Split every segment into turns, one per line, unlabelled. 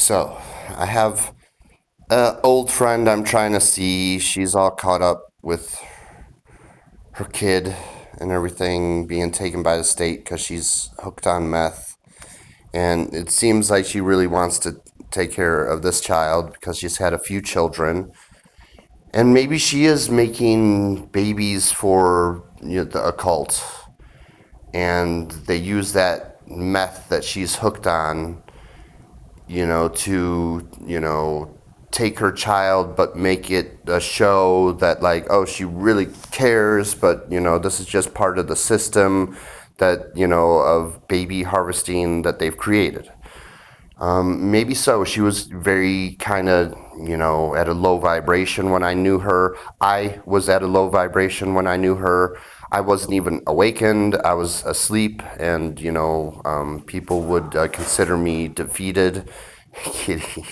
So, I have an old friend I'm trying to see. She's all caught up with her kid and everything being taken by the state because she's hooked on meth. And it seems like she really wants to take care of this child because she's had a few children. And maybe she is making babies for the occult. And they use that meth that she's hooked on to, take her child, but make it a show that, like, oh, she really cares, but, this is just part of the system that, of baby harvesting that they've created. Maybe so. She was very kind of, at a low vibration when I knew her. I was at a low vibration when I knew her. I wasn't even awakened. I was asleep, and people would consider me defeated. Kitty,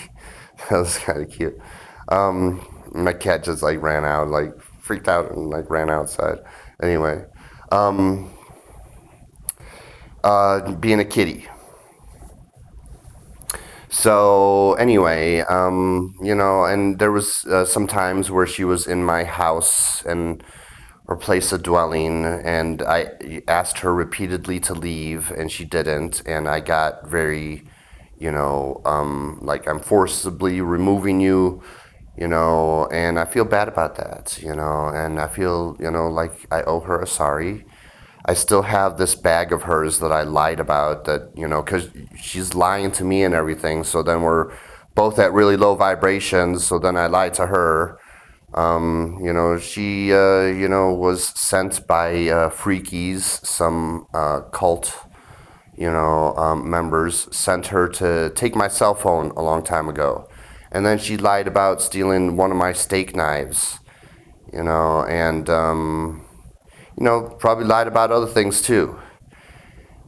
that was kind of cute. My cat just like ran out, like freaked out, and like ran outside. Anyway, being a kitty. So anyway, and there was some times where she was in my house and or place of dwelling, and I asked her repeatedly to leave, and she didn't, and I got very, like I'm forcibly removing you, and I feel bad about that, and I feel, like I owe her a sorry. I still have this bag of hers that I lied about that, because she's lying to me and everything. So then we're both at really low vibrations. So then I lied to her. She, was sent by Freakies, some cult, members sent her to take my cell phone a long time ago. And then she lied about stealing one of my steak knives, and probably lied about other things too.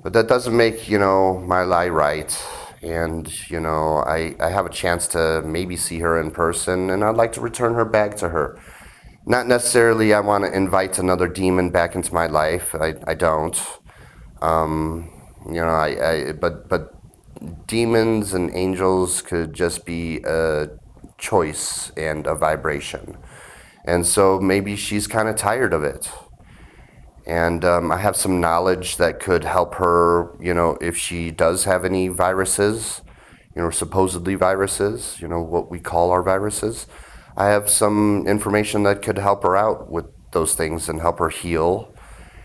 But that doesn't make, my lie right. And, I have a chance to maybe see her in person, and I'd like to return her bag to her. Not necessarily I want to invite another demon back into my life. I don't. But demons and angels could just be a choice and a vibration. And so maybe she's kind of tired of it. And I have some knowledge that could help her, if she does have any viruses, supposedly viruses, what we call our viruses. I have some information that could help her out with those things and help her heal.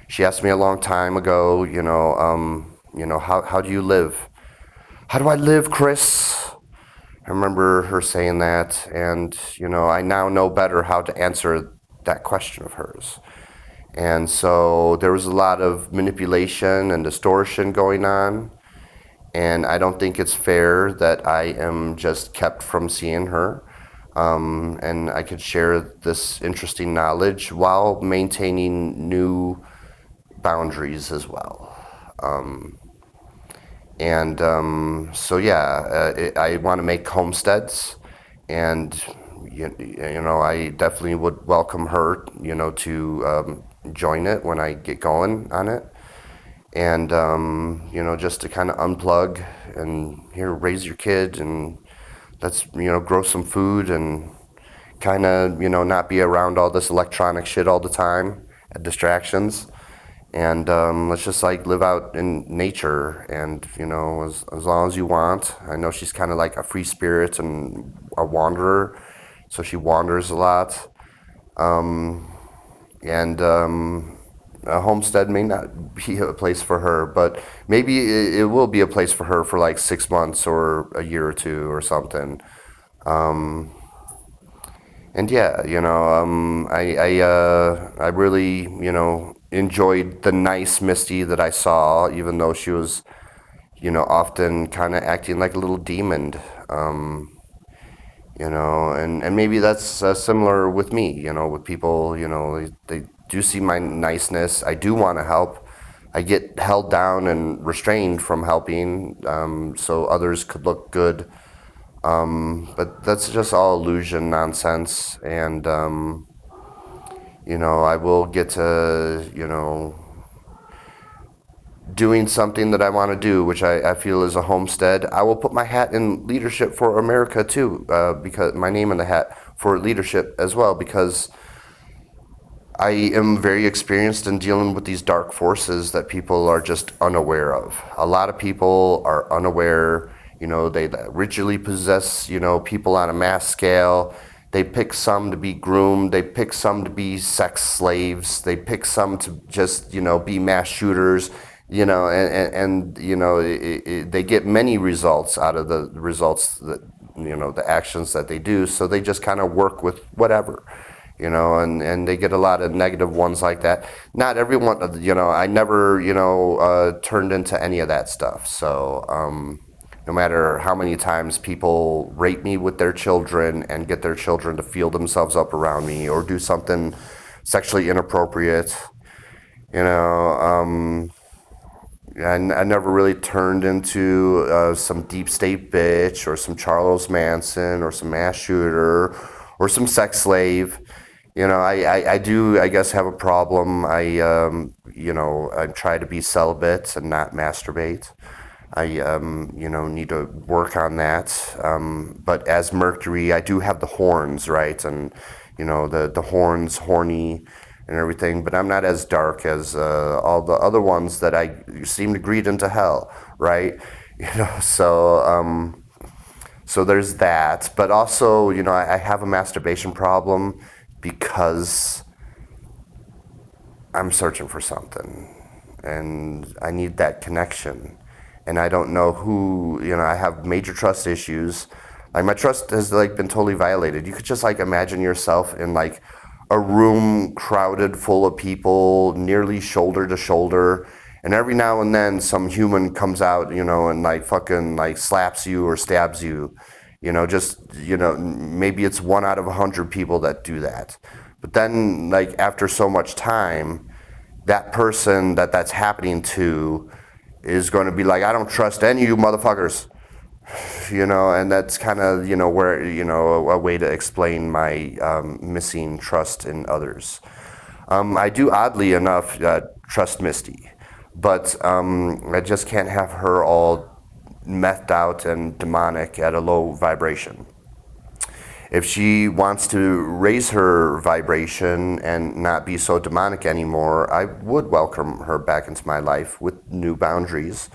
She asked me a long time ago, how do you live? How do I live, Chris? I remember her saying that, and, I now know better how to answer that question of hers. And so there was a lot of manipulation and distortion going on. And I don't think it's fair that I am just kept from seeing her. And I could share this interesting knowledge while maintaining new boundaries as well. So, yeah, I want to make homesteads. And, I definitely would welcome her, to join it when I get going on it. And, just to kind of unplug and here, raise your kid and let's, grow some food and kind of, not be around all this electronic shit all the time, distractions. And let's just like live out in nature and, as long as you want. I know she's kind of like a free spirit and a wanderer, so she wanders a lot. And a homestead may not be a place for her, but maybe it will be a place for her for like 6 months or a year or two or something. And yeah, I really, enjoyed the nice Misty that I saw, even though she was, often kind of acting like a little demon. And maybe that's similar with me, with people, they do see my niceness. I do want to help. I get held down and restrained from helping, so others could look good. But that's just all illusion nonsense. And, I will get to, doing something that I want to do, which I feel is a homestead, I will put my hat in leadership for America too, because my name in the hat for leadership as well, because I am very experienced in dealing with these dark forces that people are just unaware of. A lot of people are unaware, they ritually possess, people on a mass scale. They pick some to be groomed. They pick some to be sex slaves. They pick some to just, be mass shooters, they get many results out of the results that, the actions that they do. So they just kind of work with whatever, and they get a lot of negative ones like that. Not everyone, I never, turned into any of that stuff. So, no matter how many times people rape me with their children and get their children to feel themselves up around me or do something sexually inappropriate, you know, um, I never really turned into some deep state bitch or some Charles Manson or some mass shooter or some sex slave. I do, I guess, have a problem. I try to be celibate and not masturbate. I, need to work on that. But as Mercury, I do have the horns, right? And, the horns, horny and everything. But I'm not as dark as all the other ones that I seem to greet into hell, right? So there's that. But also, I have a masturbation problem because I'm searching for something and I need that connection. And I don't know who, I have major trust issues. Like my trust has been totally violated. You could just imagine yourself in a room crowded full of people, nearly shoulder to shoulder, and every now and then some human comes out, and fucking slaps you or stabs you. Maybe it's 1 out of 100 people that do that. But then after so much time, that person that's happening to is going to be I don't trust any of you motherfuckers, and that's kind of, where, a way to explain my missing trust in others. I do, oddly enough, trust Misty, but I just can't have her all methed out and demonic at a low vibration. If she wants to raise her vibration and not be so demonic anymore, I would welcome her back into my life with new boundaries.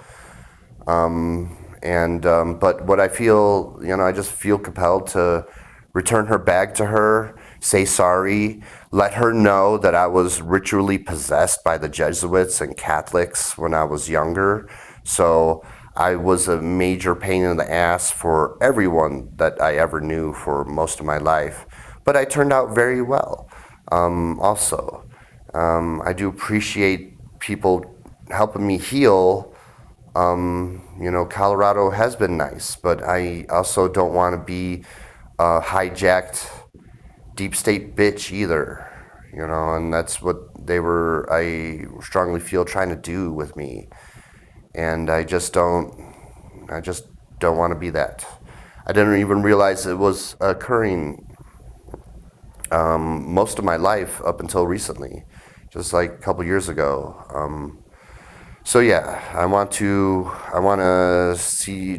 But what I feel, I just feel compelled to return her back to her, say sorry, let her know that I was ritually possessed by the Jesuits and Catholics when I was younger. So I was a major pain in the ass for everyone that I ever knew for most of my life. But I turned out very well. Also, I do appreciate people helping me heal. Colorado has been nice, but I also don't want to be a hijacked deep state bitch either. And that's what I strongly feel, trying to do with me. And I just don't want to be that. I didn't even realize it was occurring most of my life up until recently, just a couple years ago. So yeah, I want to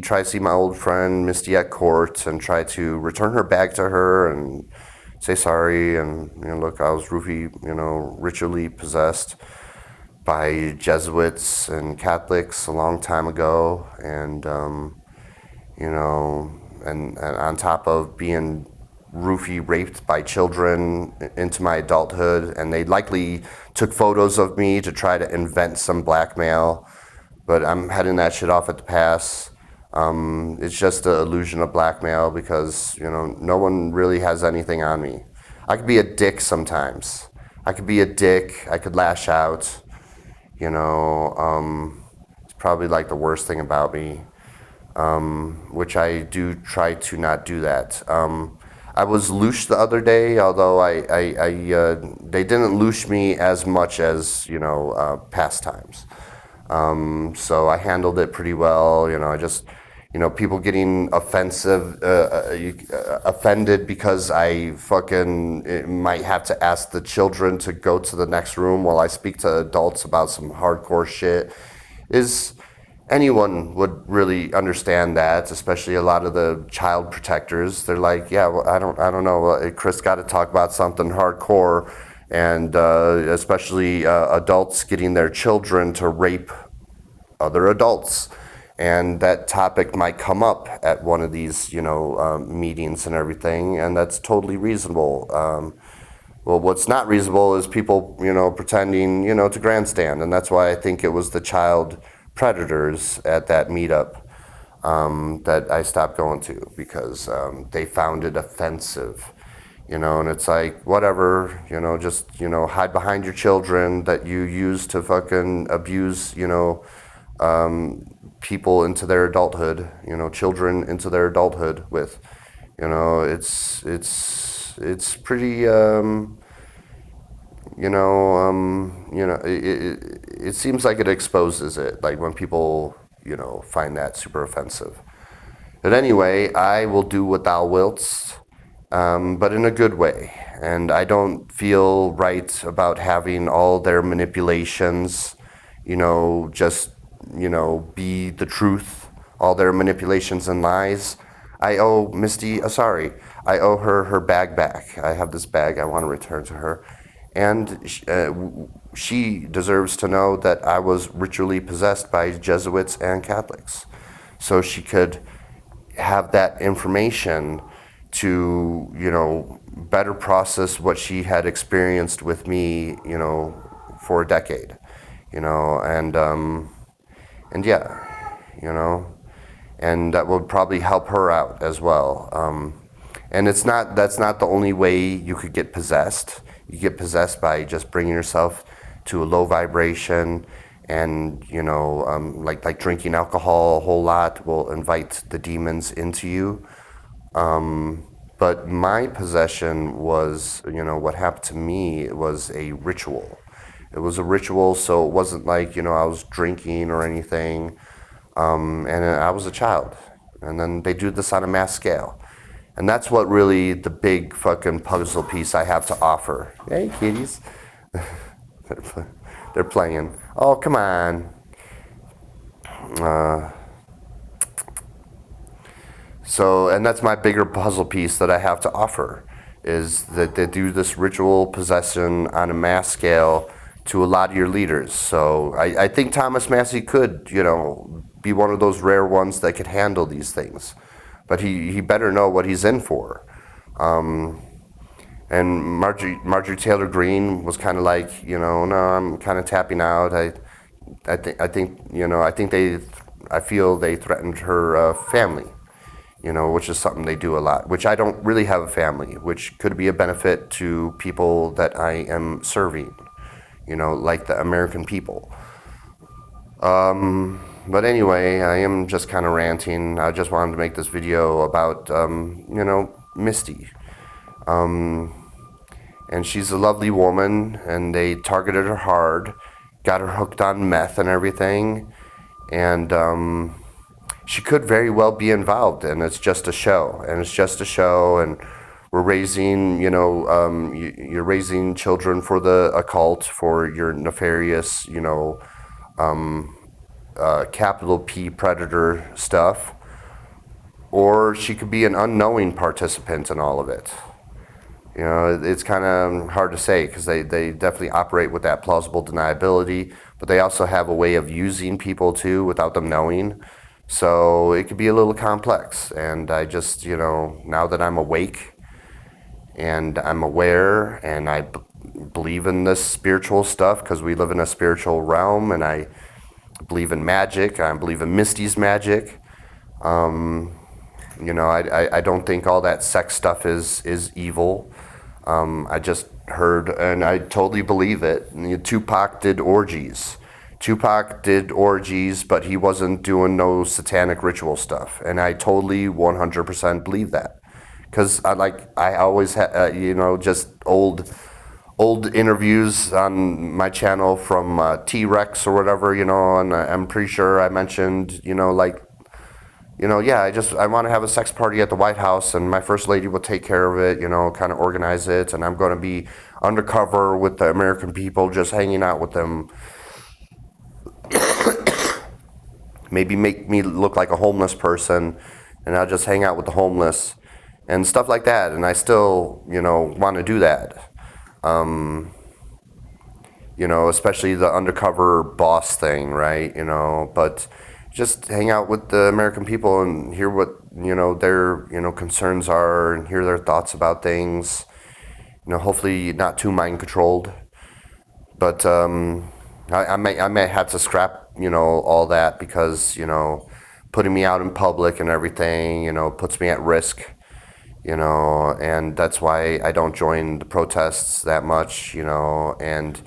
try to see my old friend Misty at court and try to return her back to her and say sorry. And look, I was ritually possessed by Jesuits and Catholics a long time ago, and and on top of being raped by children into my adulthood, and they likely took photos of me to try to invent some blackmail, but I'm heading that shit off at the pass. It's just an illusion of blackmail because, no one really has anything on me. I could be a dick sometimes. I could lash out. It's probably the worst thing about me, which I do try to not do that. I was loosed the other day, although they didn't loose me as much as past times. So I handled it pretty well. I just people getting offended because I might have to ask the children to go to the next room while I speak to adults about some hardcore shit. is anyone would really understand that, especially a lot of the child protectors. They're like, yeah, well, I don't know. Chris got to talk about something hardcore, and especially adults getting their children to rape other adults. And that topic might come up at one of these, meetings and everything, and that's totally reasonable. Well, what's not reasonable is people, pretending, to grandstand, and that's why I think it was the child predators at that meetup that I stopped going to because they found it offensive, and it's like whatever, just hide behind your children that you use to fucking abuse, people into their adulthood, children into their adulthood with, it's pretty. It seems like it exposes it, like when people, find that super offensive. But anyway, I will do what thou wilt, but in a good way. And I don't feel right about having all their manipulations, just, be the truth, all their manipulations and lies. I owe Misty, sorry, I owe her her bag back. I have this bag I want to return to her. And she deserves to know that I was ritually possessed by Jesuits and Catholics. So she could have that information to, better process what she had experienced with me, for a decade, and yeah, and that would probably help her out as well. And that's not the only way you could get possessed. You get possessed by just bringing yourself to a low vibration, and like drinking alcohol a whole lot will invite the demons into you. But my possession was, what happened to me was a ritual. It was a ritual, so it wasn't like, I was drinking or anything. And I was a child. And then they do this on a mass scale. And that's what really the big fucking puzzle piece I have to offer. Hey, kitties. They're playing. Oh, come on. And that's my bigger puzzle piece that I have to offer, is that they do this ritual possession on a mass scale to a lot of your leaders. So I think Thomas Massey could, be one of those rare ones that could handle these things. But he better know what he's in for. And Marjorie Taylor Greene was kind of like, no, I'm kind of tapping out. I feel they threatened her family, which is something they do a lot. Which I don't really have a family, which could be a benefit to people that I am serving, like the American people. But anyway, I am just kind of ranting. I just wanted to make this video about, Misty. And she's a lovely woman, and they targeted her hard, got her hooked on meth and everything. And she could very well be involved, and it's just a show. And we're raising, you're raising children for the occult, for your nefarious, capital P predator stuff, or she could be an unknowing participant in all of it. It's kind of hard to say because they definitely operate with that plausible deniability, but they also have a way of using people too without them knowing. So it could be a little complex. And I just, now that I'm awake and I'm aware and I believe in this spiritual stuff because we live in a spiritual realm, and I believe in magic. I believe in Misty's magic. I don't think all that sex stuff is evil. I just heard, and I totally believe it. Tupac did orgies. But he wasn't doing no satanic ritual stuff. And I totally 100% believe that. Because I always had, just old interviews on my channel from T-Rex or whatever, and I'm pretty sure I mentioned, I want to have a sex party at the White House, and my first lady will take care of it, kind of organize it, and I'm going to be undercover with the American people, just hanging out with them. maybe make me look like a homeless person, and I'll just hang out with the homeless and stuff like that. And I still, want to do that. Especially the undercover boss thing, right? But just hang out with the American people and hear what, their, concerns are, and hear their thoughts about things. Hopefully not too mind controlled. But I may have to scrap, all that because, putting me out in public and everything, puts me at risk. And that's why I don't join the protests that much, and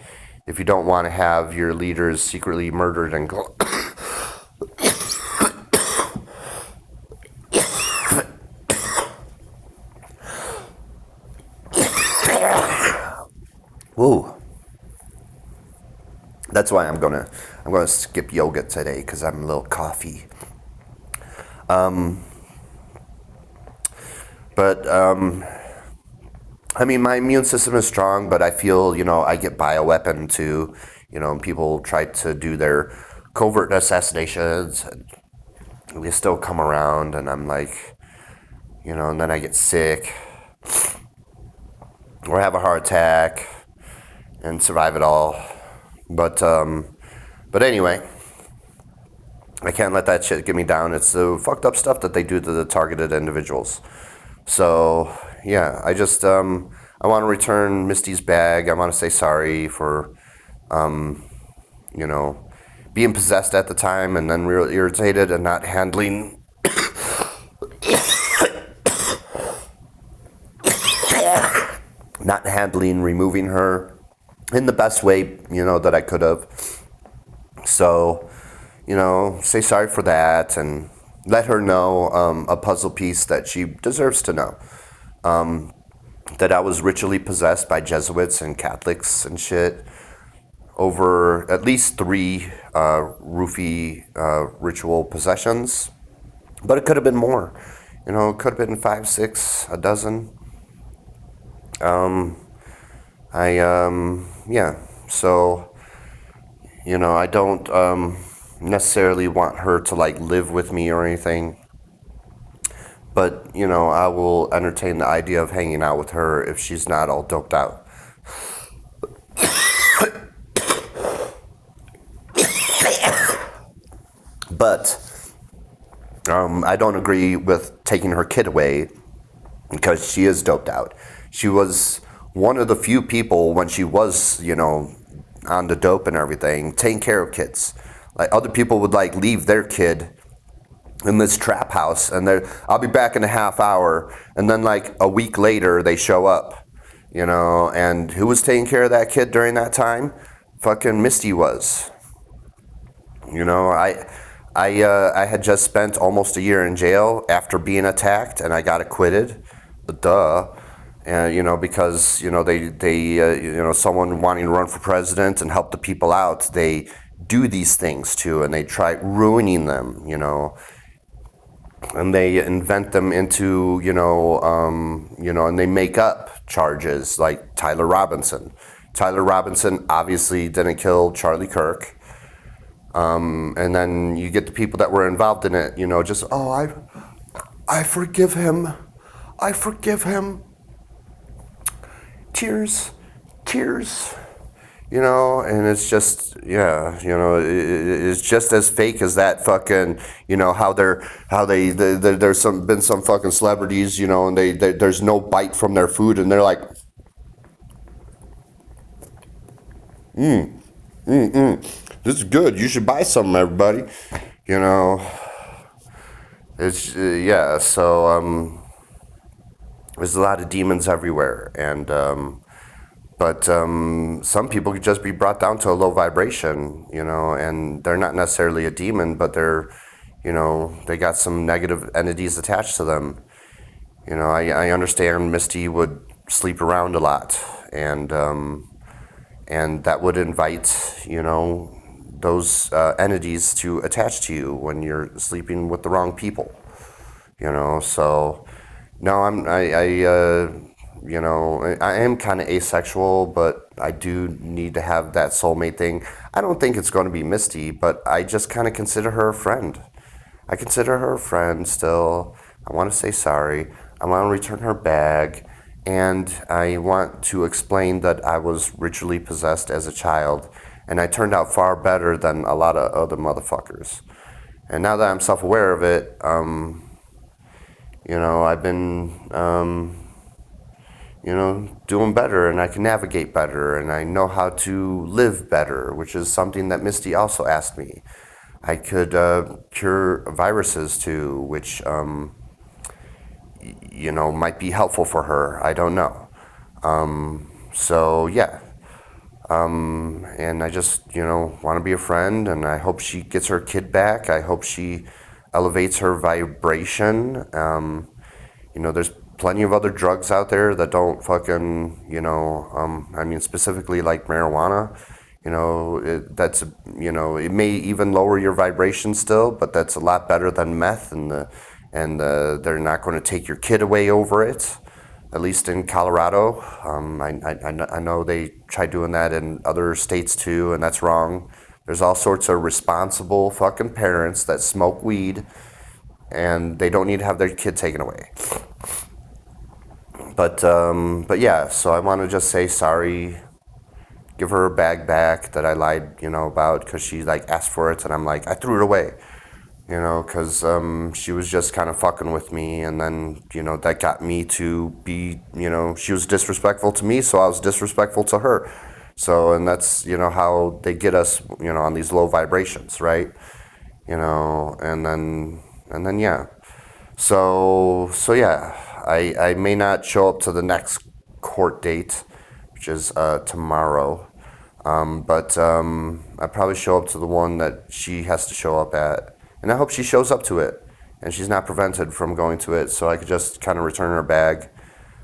if you don't want to have your leaders secretly murdered and woo, that's why I'm gonna skip yoga today because I'm a little coffee. But I mean, my immune system is strong, but I feel, I get bioweapon too. People try to do their covert assassinations, and they still come around, and I'm like, and then I get sick or have a heart attack and survive it all. But anyway, I can't let that shit get me down. It's the fucked up stuff that they do to the targeted individuals. So yeah, I want to return Misty's bag. I want to say sorry for being possessed at the time and then real irritated and not handling removing her in the best way, that I could have. So, say sorry for that and let her know a puzzle piece that she deserves to know. That I was ritually possessed by Jesuits and Catholics and shit over at least 3 roofie ritual possessions. But it could have been more. It could have been 5, 6, a dozen. Yeah. So, I don't necessarily want her to like live with me or anything. But, I will entertain the idea of hanging out with her if she's not all doped out. But I don't agree with taking her kid away because she is doped out. She was one of the few people when she was, on the dope and everything, taking care of kids. Like other people would like leave their kid in this trap house and I'll be back in a half hour, and then like a week later they show up, and who was taking care of that kid during that time? Fucking Misty was. I had just spent almost a year in jail after being attacked, and I got acquitted. Duh. And because they someone wanting to run for president and help the people out, they do these things too, and they try ruining them, and they invent them into and they make up charges like Tyler Robinson. Tyler Robinson obviously didn't kill Charlie Kirk. And then you get the people that were involved in it, just, I forgive him. I forgive him. Tears. And it's just, yeah, it's just as fake as that fucking, there's been some fucking celebrities, and there's no bite from their food, and they're like, this is good. You should buy some, everybody. It's yeah. So there's a lot of demons everywhere, and but some people could just be brought down to a low vibration, and they're not necessarily a demon, but they're, they got some negative entities attached to them. I understand Misty would sleep around a lot, and that would invite, those entities to attach to you when you're sleeping with the wrong people. So no, I am kind of asexual, but I do need to have that soulmate thing. I don't think it's going to be Misty, but I just kind of consider her a friend. I consider her a friend still. I want to say sorry. I want to return her bag. And I want to explain that I was ritually possessed as a child. And I turned out far better than a lot of other motherfuckers. And now that I'm self aware of it, I've been, doing better and I can navigate better and I know how to live better, which is something that Misty also asked me. I could cure viruses too, which might be helpful for her. I don't know. So yeah, and I just want to be a friend, and I hope she gets her kid back. I hope she elevates her vibration. There's plenty of other drugs out there that don't fucking I mean specifically like marijuana. It may even lower your vibration still, but that's a lot better than meth, and they're not going to take your kid away over it. At least in Colorado, I know they try doing that in other states too, and that's wrong. There's all sorts of responsible fucking parents that smoke weed, and they don't need to have their kid taken away. But yeah, so I want to just say sorry, give her her bag back that I lied, about because she like asked for it, and I'm like I threw it away, because she was just kind of fucking with me, and then that got me to be, she was disrespectful to me, so I was disrespectful to her. So, and that's how they get us, on these low vibrations, right? And then yeah. So yeah, I may not show up to the next court date, which is tomorrow. But I probably show up to the one that she has to show up at, and I hope she shows up to it, and she's not prevented from going to it, so I could just kind of return her bag.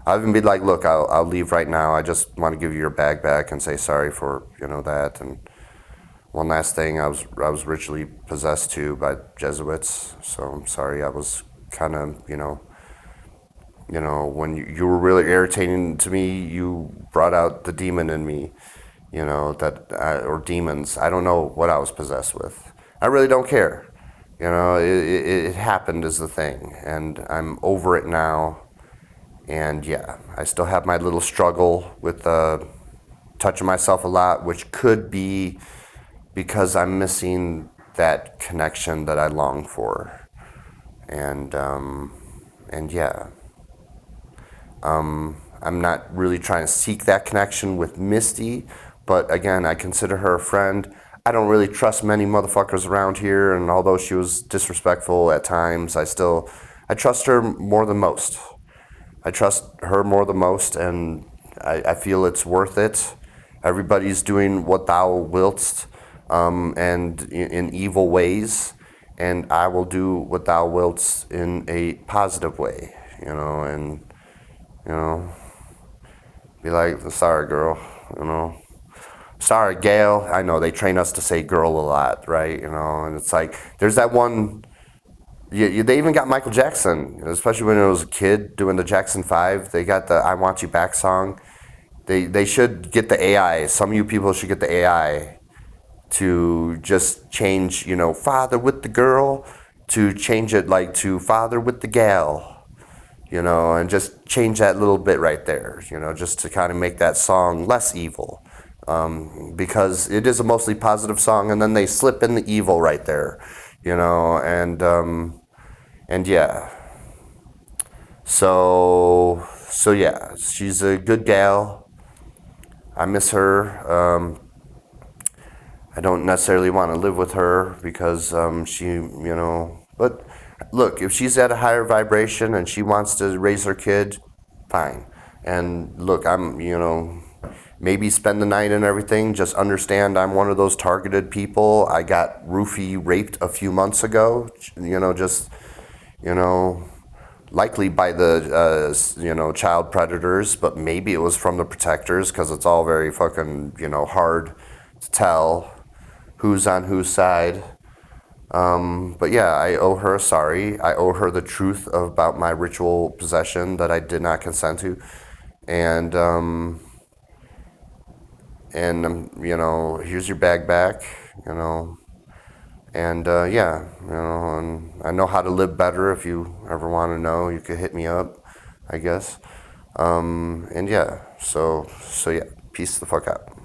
I'll even be like, look, I'll leave right now. I just want to give you your bag back and say sorry for that. And one last thing, I was ritually possessed too by Jesuits, so I'm sorry. I was kind of when you were really irritating to me, you brought out the demon in me, or demons. I don't know what I was possessed with. I really don't care. It happened is the thing, and I'm over it now. And yeah, I still have my little struggle with touching myself a lot, which could be because I'm missing that connection that I long for. And yeah, I'm not really trying to seek that connection with Misty, but again, I consider her a friend. I don't really trust many motherfuckers around here, and although she was disrespectful at times, I trust her more than most. I trust her more than most, and I feel it's worth it. Everybody's doing what thou wilt, and in evil ways, and I will do what thou wilt in a positive way, and you know, be like, sorry, girl, sorry, Gail. I know they train us to say girl a lot, right? And it's like there's that one. They even got Michael Jackson, especially when I was a kid doing the Jackson 5. They got the "I Want You Back" song. They should get the AI. Some of you people should get the AI to just change, father with the girl, to change it like to father with the gal, and just change that little bit right there, just to kind of make that song less evil. Because it is a mostly positive song, and then they slip in the evil right there, and yeah. So yeah, she's a good gal. I miss her. I don't necessarily want to live with her because but look, if she's at a higher vibration and she wants to raise her kid, fine. And look, I'm, maybe spend the night and everything. Just understand I'm one of those targeted people. I got roofie raped a few months ago, you know, likely by the, child predators, but maybe it was from the protectors because it's all very fucking, hard to tell who's on whose side. But yeah, I owe her a sorry. I owe her the truth about my ritual possession that I did not consent to. and here's your bag back, you know, and yeah, and I know how to live better. If you ever want to know, you could hit me up, I guess. And yeah, so yeah, peace the fuck out.